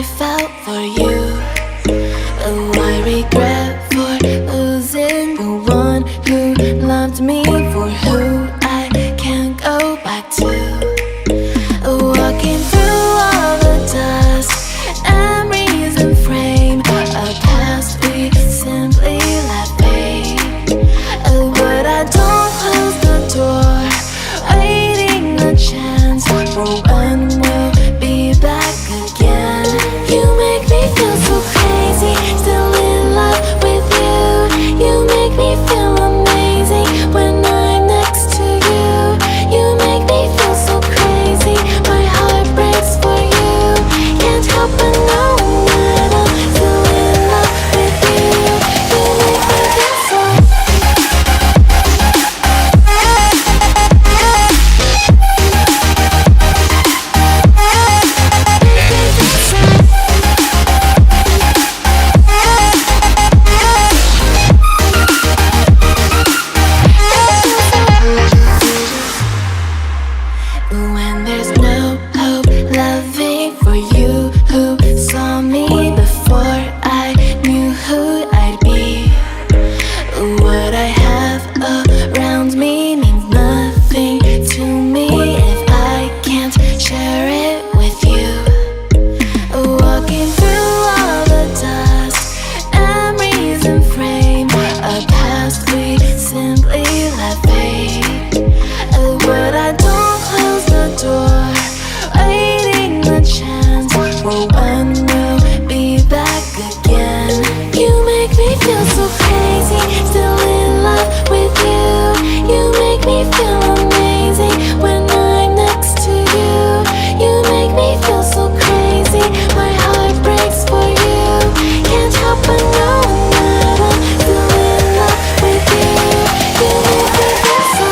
I felt for you. Oh, I regret for losing the one who loved me, for who I can't go back to. Walking through all the dust, memories and frame, a past we simply let fade. Oh, but I don't close the door, waiting a chance for when we'll be back again. You make me feel so crazy, still in love with you. You make me feel amazing when I'm next to you. You make me feel so crazy, my heart breaks for you. Can't help but knowing that I'm still in love with you. You make me feel so. When there's no hope, loving for you who saw me before I knew who I'd be. What I have around me means nothing to me if I can't share it with you. Walking through all the dust, memories and frame, a past we simply let fade. But I don't close the door, waiting a chance for when we'll be back again. You make me feel so crazy, still in love with you. You make me feel amazing when I'm next to you. You make me feel so crazy, my heart breaks for you. Can't help but knowing that I'm still in love with you. You make me feel so.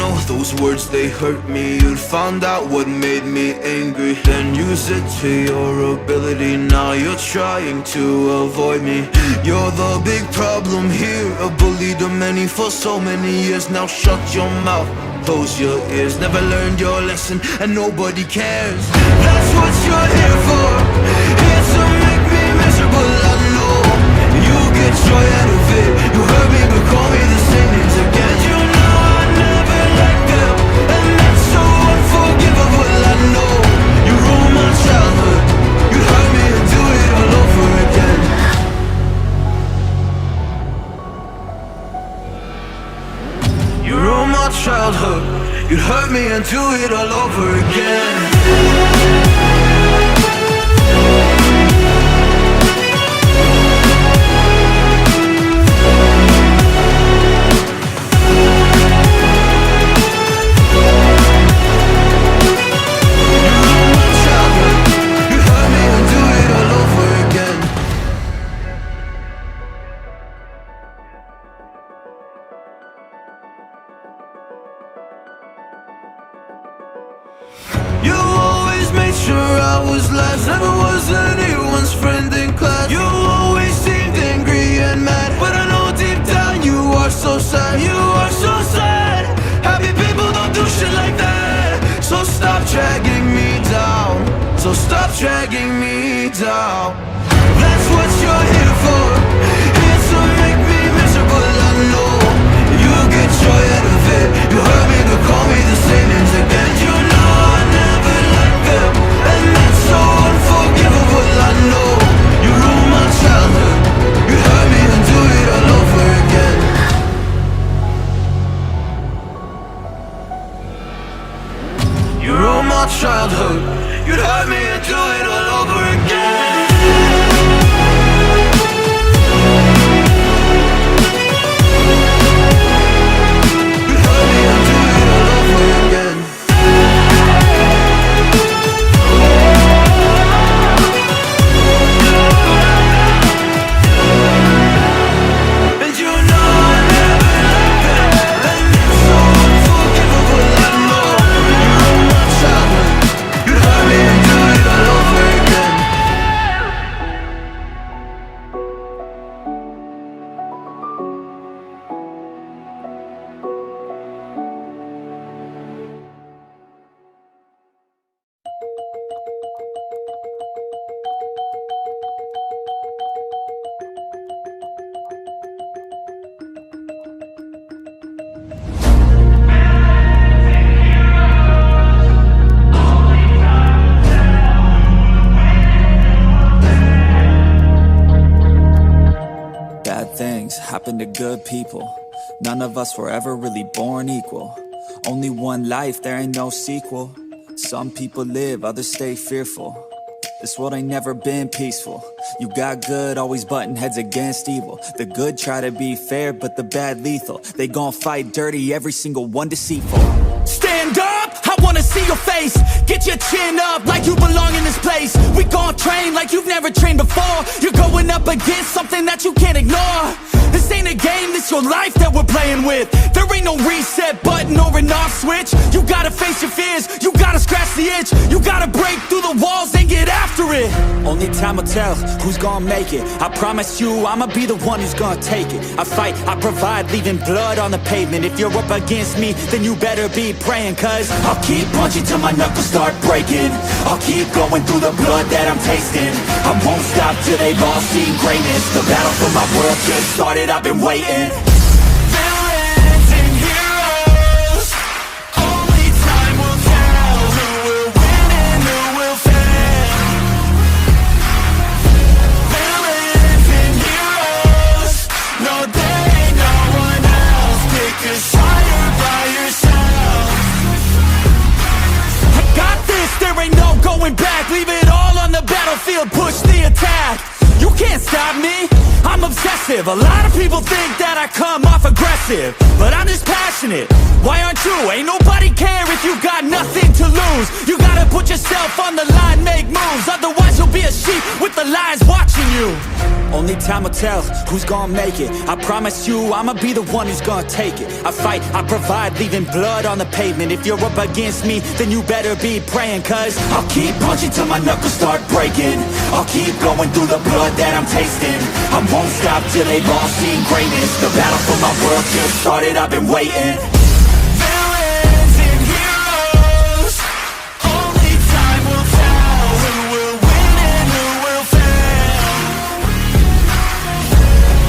know those words, they hurt me. You'd found out what made me angry, then use it to your ability. Now you're trying to avoid me. You're the big problem here, a bully to many for so many years. Now shut your mouth, close your ears. Never learned your lesson and nobody cares. That's what you're here for, here to make me miserable. I know you get joy out of it. You heard me but call me the same names again. You know I never liked them, and that's so unforgivable. I know you ruined my childhood. You hurt me and do it all over again. You ruined my childhood. You hurt me and do it all over again. You always made sure I was last, never was anyone's friend in class. You always seemed angry and mad, but I know deep down you are so sad. You are so sad. Happy people don't do shit like that. So stop dragging me down, so stop dragging me down. That's what you're here for, here to make me miserable. I know you get joy out of it. You heard me but call me the same names again. You know I never liked them, and that's so unforgivable. I know you ruined my childhood. You hurt me and do it all over again. You ruined my childhood. You'd hurt me and do it all over again. Happen to good people. None of us were ever really born equal. Only one life, there ain't no sequel. Some people live, others stay fearful. This world ain't never been peaceful. You got good, always butting heads against evil. The good try to be fair, but the bad lethal. They gon' fight dirty, every single one deceitful. Stand up, I wanna see your face. Get your chin up like you belong in this place. We gon' train like you've never trained before. You're going up against something that you can't ignore. This ain't a game, this your life that we're playing with. There ain't no reset button or an off switch. You gotta face your fears, you gotta scratch the itch. You gotta break through the walls and get after it. Only time will tell who's gonna make it. I promise you, I'ma be the one who's gonna take it. I fight, I provide, leaving blood on the pavement. If you're up against me, then you better be praying. Cause I'll keep punching till my knuckles start breaking. I'll keep going through the blood that I'm tasting. I won't stop till they've all seen greatness. The battle for my world just started, I've been waiting. Villains and heroes, only time will tell who will win and who will fail. Villains and heroes, no there ain't no one else. Pick a side by yourself. I got this, there ain't no going back. Leave it all on the battlefield, push the attack. You can't stop me, I'm obsessive. A lot of people think that I come off aggressive, but I'm just passionate. Why aren't you? Ain't nobody care if you got nothing to lose. You gotta put yourself on the line, make moves, otherwise you'll be a sheep with the lions watching you. Only time will tell who's gonna make it. I promise you I'ma be the one who's gonna take it. I fight, I provide, leaving blood on the pavement. If you're up against me, then you better be praying, cause I'll keep punching till my knuckles start breaking. I'll keep going through the blood that I'm tasting. I won't stop till they've all seen greatness. The battle for my world just started, I've been waiting. Villains and heroes, only time will tell who will win and who will fail.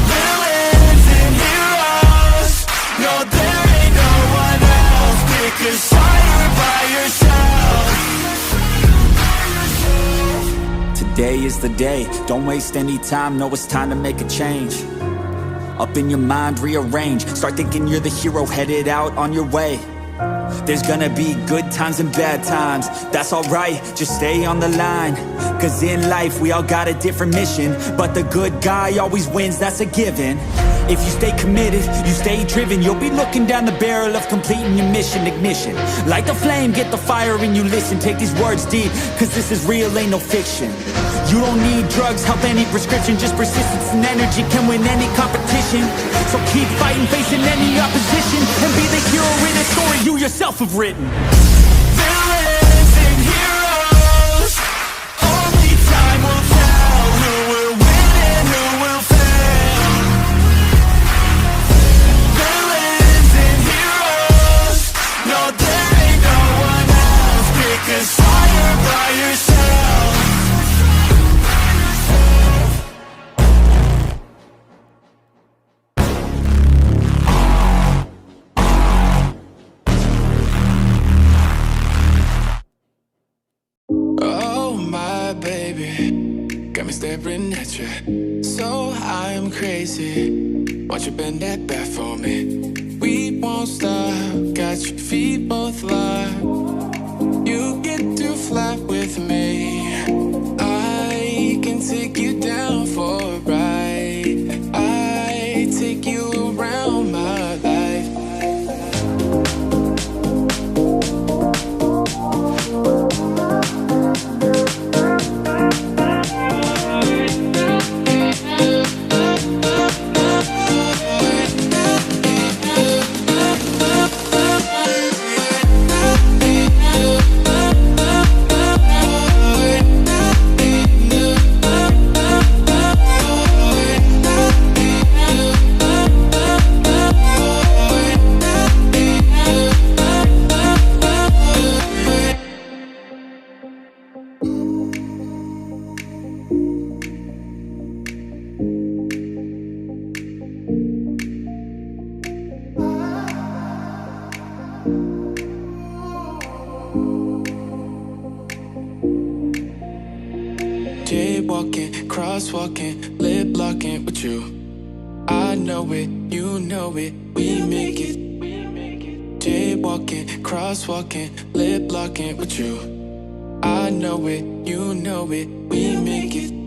Villains and heroes, no there ain't no one else. Pick a side by yourself. Today is the day, don't waste any time. Know it's time to make a change. Up in your mind, rearrange. Start thinking you're the hero headed out on your way. There's gonna be good times and bad times. That's alright, just stay on the line. Cause in life we all got a different mission, but the good guy always wins, that's a given. If you stay committed, you stay driven, you'll be looking down the barrel of completing your mission. Ignition, light the flame, get the fire and you listen. Take these words deep, cause this is real, ain't no fiction. You don't need drugs, help any prescription. Just persistence and energy can win any competition. So keep fighting, facing any opposition, and be the hero in a story you yourself have written. Villains and heroes, only time will tell who will win and who will fail. Villains and heroes, no there ain't no one else. Pick a side by yourself. Oh my baby, got me staring at you. So I'm crazy. Won't you bend that back for me? We won't stop. Got your feet both locked. You get to fly with me. I can take you down for a ride. I take you around my life. Jaywalking, crosswalking, lip locking with you. I know it, you know it, we make it. Jaywalking, crosswalking, lip locking with you. I know it, you know it, we make it.